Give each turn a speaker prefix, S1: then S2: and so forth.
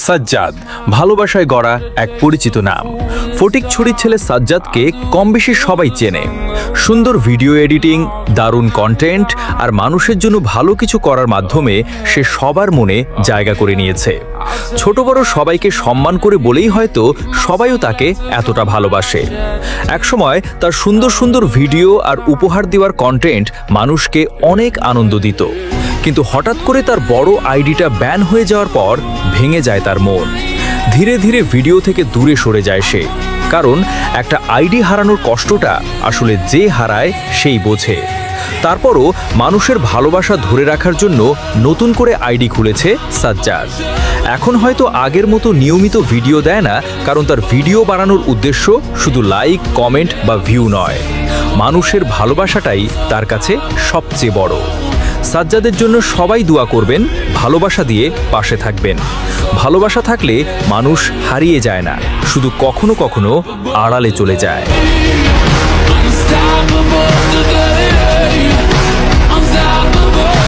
S1: সাজ্জাদ ভালোবাসায় গড়া এক পরিচিত নাম। ফটিকছড়ির ছেলে সাজ্জাদকে কম বেশি সবাই চেনে। সুন্দর ভিডিও এডিটিং, দারুণ কন্টেন্ট আর মানুষের জন্য ভালো কিছু করার মাধ্যমে সে সবার মনে জায়গা করে নিয়েছে। ছোট বড় সবাইকে সম্মান করে বলেই হয়তো সবাইও তাকে এতটা ভালোবাসে। একসময় তার সুন্দর সুন্দর ভিডিও আর উপহার দেওয়ার কন্টেন্ট মানুষকে অনেক আনন্দ দিত, কিন্তু হঠাৎ করে তার বড় আইডিটা ব্যান হয়ে যাওয়ার পর ভেঙে যায় তার মন। ধীরে ধীরে ভিডিও থেকে দূরে সরে যায় সে, কারণ একটা আইডি হারানোর কষ্টটা আসলে যে হারায় সেই বোঝে। তারপরও মানুষের ভালোবাসা ধরে রাখার জন্য নতুন করে আইডি খুলেছে সাজ্জাদ। এখন হয়তো আগের মতো নিয়মিত ভিডিও দেয় না, কারণ তার ভিডিও বানানোর উদ্দেশ্য শুধু লাইক, কমেন্ট বা ভিউ নয়, মানুষের ভালোবাসাটাই তার কাছে সবচেয়ে বড়। সাজ্জাদের জন্য সবাই দোয়া করবেন, ভালোবাসা দিয়ে পাশে থাকবেন। ভালোবাসা থাকলে মানুষ হারিয়ে যায় না, শুধু কখনো কখনো আড়ালে চলে যায়।